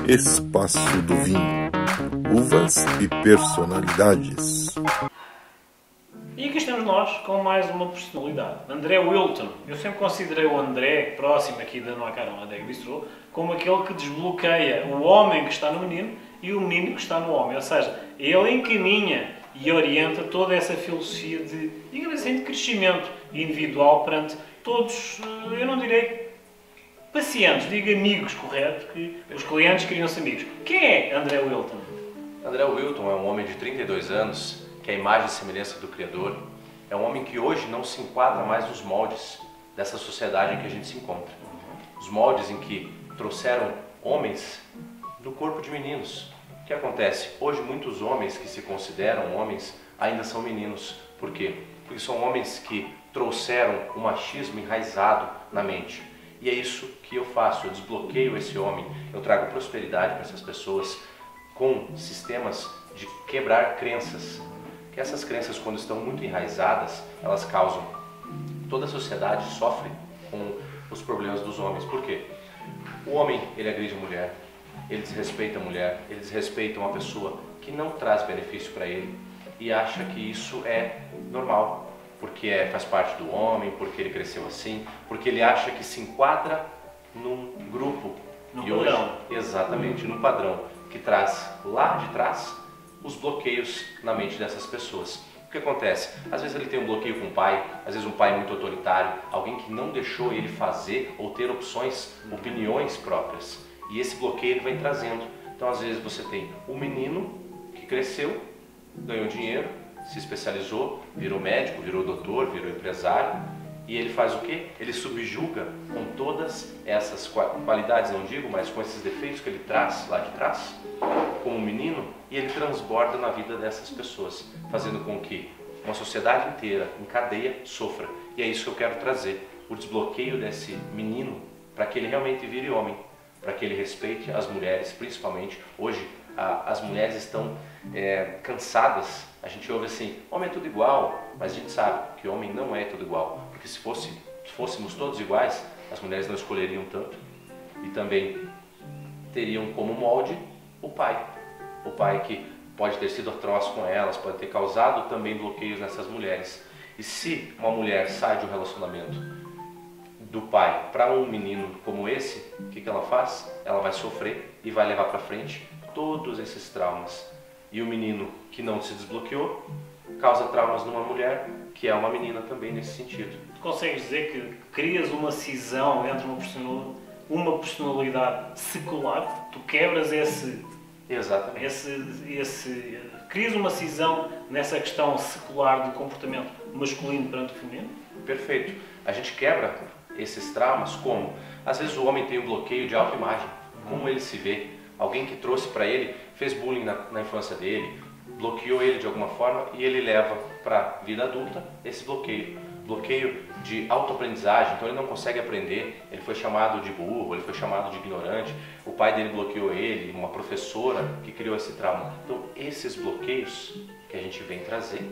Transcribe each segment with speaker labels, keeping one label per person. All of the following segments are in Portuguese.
Speaker 1: Espaço do Vinho, uvas e personalidades.
Speaker 2: E aqui estamos nós com mais uma personalidade, André Wilton. Eu sempre considerei o André, próximo aqui da Não Há Cara, André Bistrô, como aquele que desbloqueia o homem que está no menino e o menino que está no homem. Ou seja, ele encaminha e orienta toda essa filosofia de, digamos assim, de crescimento individual perante todos, eu não direi pacientes, digo amigos, correto? Que os clientes criam-se amigos. Quem é André Wilton?
Speaker 3: André Wilton é um homem de 32 anos, que é a imagem e semelhança do Criador. É um homem que hoje não se enquadra mais nos moldes dessa sociedade em que a gente se encontra. Os moldes em que trouxeram homens do corpo de meninos. O que acontece? Hoje muitos homens que se consideram homens ainda são meninos. Por quê? Porque são homens que trouxeram o machismo enraizado na mente. E é isso que eu faço, eu desbloqueio esse homem, eu trago prosperidade para essas pessoas com sistemas de quebrar crenças. Que essas crenças, quando estão muito enraizadas, elas causam. Toda a sociedade sofre com os problemas dos homens. Por quê? O homem, ele agride a mulher, ele desrespeita a mulher, ele desrespeita uma pessoa que não traz benefício para ele e acha que isso é normal, porque faz parte do homem, porque ele cresceu assim, porque ele acha que se enquadra num grupo.
Speaker 2: No
Speaker 3: padrão. Exatamente, no padrão que traz lá de trás os bloqueios na mente dessas pessoas. O que acontece? Às vezes ele tem um bloqueio com o pai, às vezes um pai muito autoritário, alguém que não deixou ele fazer ou ter opções, opiniões próprias. E esse bloqueio ele vai trazendo. Então às vezes você tem o menino que cresceu, ganhou dinheiro, se especializou, virou médico, virou doutor, virou empresário, e ele faz o quê? Ele subjuga com todas essas qualidades, não digo, mas com esses defeitos que ele traz lá de trás, como menino, e ele transborda na vida dessas pessoas, fazendo com que uma sociedade inteira, em cadeia, sofra. E é isso que eu quero trazer, o desbloqueio desse menino, para que ele realmente vire homem, para que ele respeite as mulheres, principalmente. Hoje as mulheres estão cansadas. A gente ouve assim, homem é tudo igual, mas a gente sabe que homem não é tudo igual, porque se fôssemos todos iguais, as mulheres não escolheriam tanto e também teriam como molde o pai que pode ter sido atroz com elas, pode ter causado também bloqueios nessas mulheres. E se uma mulher sai de um relacionamento do pai para um menino como esse, o que ela faz? Ela vai sofrer e vai levar para frente todos esses traumas. E o menino que não se desbloqueou causa traumas numa mulher que é uma menina também nesse sentido.
Speaker 2: Tu consegues dizer que crias uma cisão entre uma personalidade secular? Tu quebras
Speaker 3: Exatamente.
Speaker 2: Crias uma cisão nessa questão secular do comportamento masculino perante o feminino?
Speaker 3: Perfeito. A gente quebra esses traumas como? Às vezes o homem tem um bloqueio de autoimagem, como ele se vê. Alguém que trouxe para ele, fez bullying na infância dele, bloqueou ele de alguma forma e ele leva para a vida adulta esse bloqueio. Bloqueio de autoaprendizagem, então ele não consegue aprender, ele foi chamado de burro, ele foi chamado de ignorante, o pai dele bloqueou ele, uma professora que criou esse trauma. Então esses bloqueios que a gente vem trazer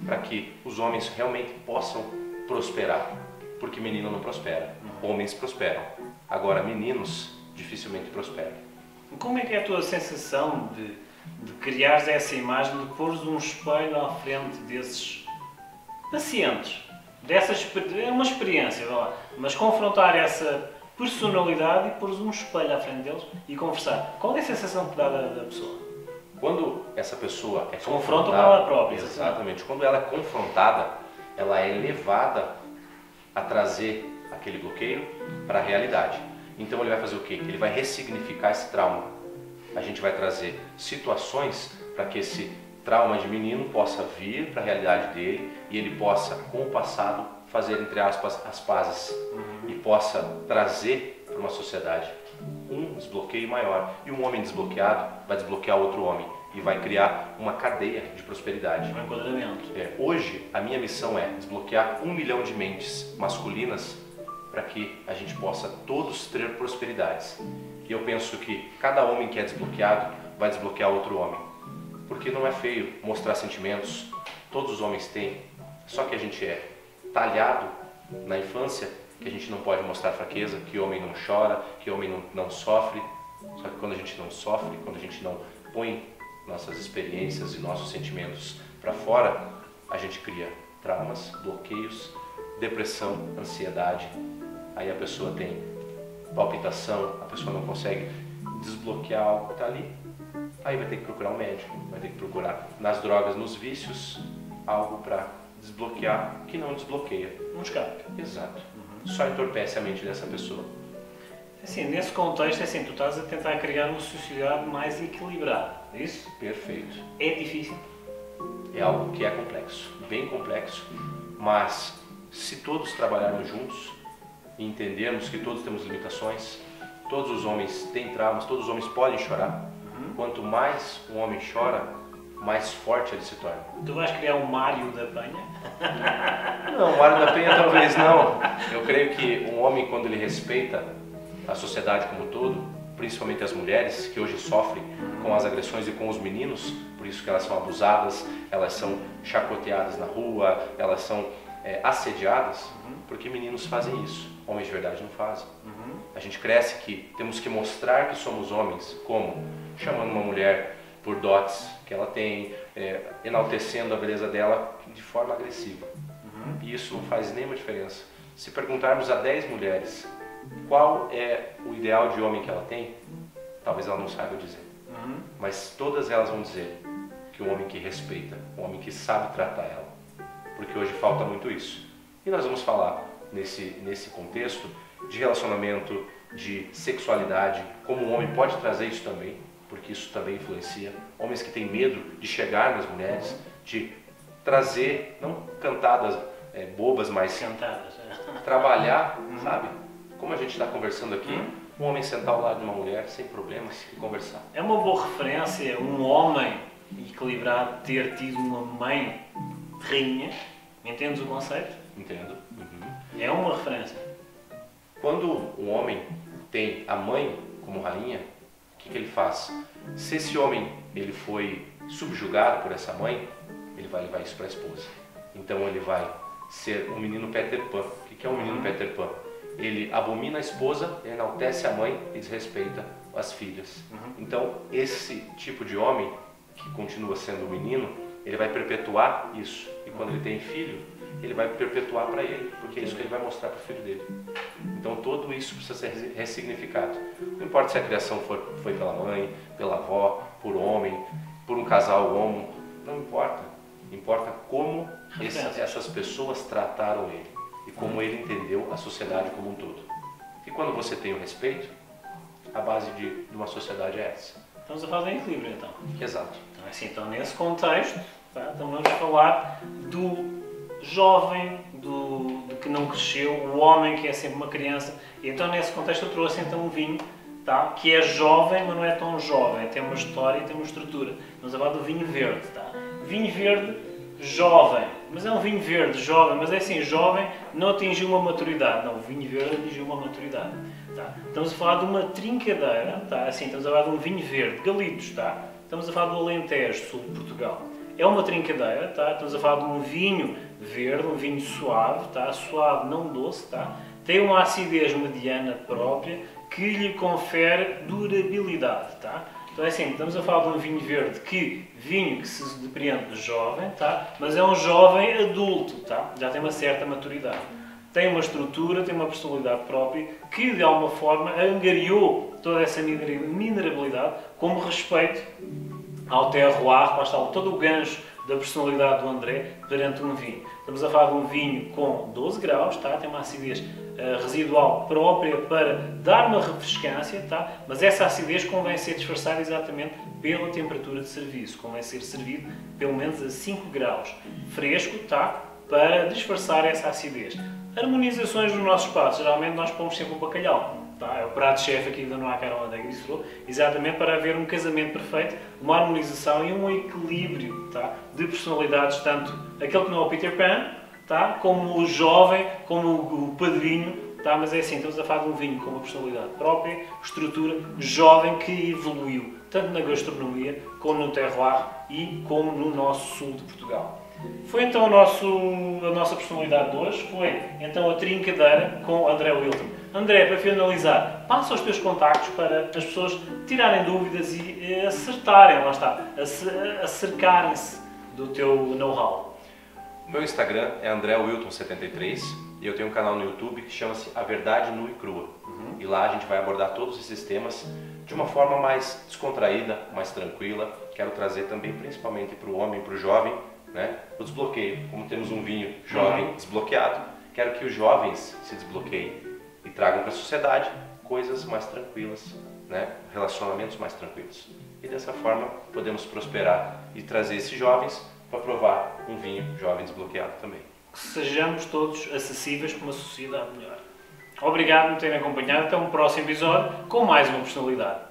Speaker 3: para que os homens realmente possam prosperar, porque menino não prospera, homens prosperam, agora meninos dificilmente prosperam.
Speaker 2: Como é que é a tua sensação de criares essa imagem, de pôres um espelho à frente desses pacientes? É uma experiência, vai lá, mas confrontar essa personalidade e pôres um espelho à frente deles e conversar. Qual é a sensação que dá da pessoa?
Speaker 3: Quando essa pessoa é
Speaker 2: confronta com
Speaker 3: ela
Speaker 2: própria.
Speaker 3: Exatamente. Quando ela é confrontada, ela é levada a trazer aquele bloqueio para a realidade. Então ele vai fazer o quê? Ele vai ressignificar esse trauma. A gente vai trazer situações para que esse trauma de menino possa vir para a realidade dele e ele possa, com o passado, fazer, entre aspas, as pazes e possa trazer para uma sociedade um desbloqueio maior. E um homem desbloqueado vai desbloquear outro homem e vai criar uma cadeia de prosperidade.
Speaker 2: Um enquadramento.
Speaker 3: Hoje, a minha missão é desbloquear 1 milhão de mentes masculinas para que a gente possa todos ter prosperidades. E eu penso que cada homem que é desbloqueado vai desbloquear outro homem. Porque não é feio mostrar sentimentos, todos os homens têm, só que a gente é talhado na infância, que a gente não pode mostrar fraqueza, que homem não chora, que homem não sofre. Só que quando a gente não sofre, quando a gente não põe nossas experiências e nossos sentimentos para fora, a gente cria traumas, bloqueios, depressão, ansiedade. Aí a pessoa tem palpitação, a pessoa não consegue desbloquear algo que está ali. Aí vai ter que procurar um médico, vai ter que procurar nas drogas, nos vícios, algo para desbloquear que não desbloqueia.
Speaker 2: Um escape.
Speaker 3: Exato. Só entorpece a mente dessa pessoa.
Speaker 2: Assim, nesse contexto, assim, tu estás a tentar criar uma sociedade mais equilibrada, é isso?
Speaker 3: Perfeito.
Speaker 2: É difícil?
Speaker 3: É algo que é complexo, bem complexo, mas se todos trabalharmos juntos e entendermos que todos temos limitações, todos os homens têm traumas, todos os homens podem chorar. Quanto mais um homem chora, mais forte ele se torna.
Speaker 2: Tu vais criar um Mário da Penha?
Speaker 3: Não, Mário da Penha talvez não. Eu creio que um homem, quando ele respeita a sociedade como um todo, principalmente as mulheres, que hoje sofrem com as agressões e com os meninos, por isso que elas são abusadas, elas são chacoteadas na rua, elas são assediadas, porque meninos fazem isso, homens de verdade não fazem. A gente cresce que temos que mostrar que somos homens, como? Chamando uma mulher por dotes que ela tem, enaltecendo a beleza dela de forma agressiva. E isso não faz nenhuma diferença. Se perguntarmos a 10 mulheres qual é o ideal de homem que ela tem, talvez ela não saiba dizer. Mas todas elas vão dizer que um homem que respeita, um homem que sabe tratar ela. Porque hoje falta muito isso. E nós vamos falar nesse contexto de relacionamento, de sexualidade, como um homem pode trazer isso também, porque isso também influencia. Homens que têm medo de chegar nas mulheres, de trazer, não cantadas bobas, mas
Speaker 2: Cantadas.
Speaker 3: trabalhar, sabe? Como a gente está conversando aqui, um homem sentar ao lado de uma mulher sem problemas e conversar.
Speaker 2: É uma boa referência um homem equilibrado ter tido uma mãe rainha. Entendes o conceito?
Speaker 3: Entendo?
Speaker 2: É uma referência.
Speaker 3: Quando um homem tem a mãe como rainha, o que ele faz? Se esse homem ele foi subjugado por essa mãe, ele vai levar isso para a esposa. Então ele vai ser um menino Peter Pan. O que é um menino Peter Pan? Ele abomina a esposa, enaltece a mãe e desrespeita as filhas. Então esse tipo de homem, que continua sendo um menino, ele vai perpetuar isso. E quando ele tem filho, ele vai perpetuar para ele, porque é isso que ele vai mostrar para o filho dele. Então tudo isso precisa ser ressignificado. Não importa se a criação foi pela mãe, pela avó, por homem, por um casal homo, não importa. Importa como essas pessoas trataram ele e como ele entendeu a sociedade como um todo. E quando você tem o respeito, a base de uma sociedade é essa.
Speaker 2: Estamos a falar em equilíbrio, então.
Speaker 3: Exato.
Speaker 2: Então nesse contexto, tá? Então vamos falar do jovem, do que não cresceu, o homem que é sempre uma criança. E então nesse contexto eu trouxe então um vinho, tá? Que é jovem, mas não é tão jovem. Tem uma história e tem uma estrutura. Vamos falar do vinho verde. Tá? Vinho verde, jovem. Mas é um vinho verde, jovem. Mas é assim, jovem não atingiu uma maturidade. Não, o vinho verde atingiu uma maturidade. Tá? Estamos a falar de uma trincadeira. Tá? Assim, estamos a falar de um vinho verde, Galitos. Tá? Estamos a falar do Alentejo, sul de Portugal. É uma trincadeira, tá? Estamos a falar de um vinho verde, um vinho suave, tá? Suave, não doce, tá? Tem uma acidez mediana própria que lhe confere durabilidade, tá? Então é assim, estamos a falar de um vinho verde vinho que se depreende de jovem, tá? Mas é um jovem adulto, tá? Já tem uma certa maturidade. Tem uma estrutura, tem uma personalidade própria que de alguma forma angariou toda essa minerabilidade como respeito ao terroir, lá está todo o gancho da personalidade do André perante um vinho. Estamos a falar de um vinho com 12 graus, tá? Tem uma acidez residual própria para dar uma refrescância, tá? Mas essa acidez convém ser disfarçada exatamente pela temperatura de serviço, convém ser servido pelo menos a 5 graus fresco, tá? Para disfarçar essa acidez. Harmonizações no nosso espaço, geralmente nós pomos sempre o bacalhau. Tá? É o prato-chefe aqui da Noa Carol da Grisou, exatamente para haver um casamento perfeito, uma harmonização e um equilíbrio, tá? De personalidades, tanto aquele que não é o Peter Pan, tá? Como o jovem, como o padrinho, tá? Mas é assim, estamos a falar de um vinho com uma personalidade própria, estrutura, jovem que evoluiu, tanto na gastronomia, como no terroir e como no nosso sul de Portugal. Foi então a nossa personalidade de hoje, foi então a trincadeira com André Wilton. André, para finalizar, passa os teus contactos para as pessoas tirarem dúvidas e acertarem, lá está, acercarem-se do teu know-how.
Speaker 3: O meu Instagram é AndréWilton73 e eu tenho um canal no YouTube que chama-se A Verdade Nua e Crua. E lá a gente vai abordar todos esses temas de uma forma mais descontraída, mais tranquila. Quero trazer também, principalmente para o homem, para o jovem, né, o desbloqueio. Como temos um vinho jovem desbloqueado, quero que os jovens se desbloqueiem e tragam para a sociedade coisas mais tranquilas, né, relacionamentos mais tranquilos. E dessa forma podemos prosperar e trazer esses jovens para provar um vinho jovem desbloqueado também.
Speaker 2: Que sejamos todos acessíveis para uma sociedade melhor. Obrigado por me terem acompanhado. Até um próximo episódio com mais uma personalidade.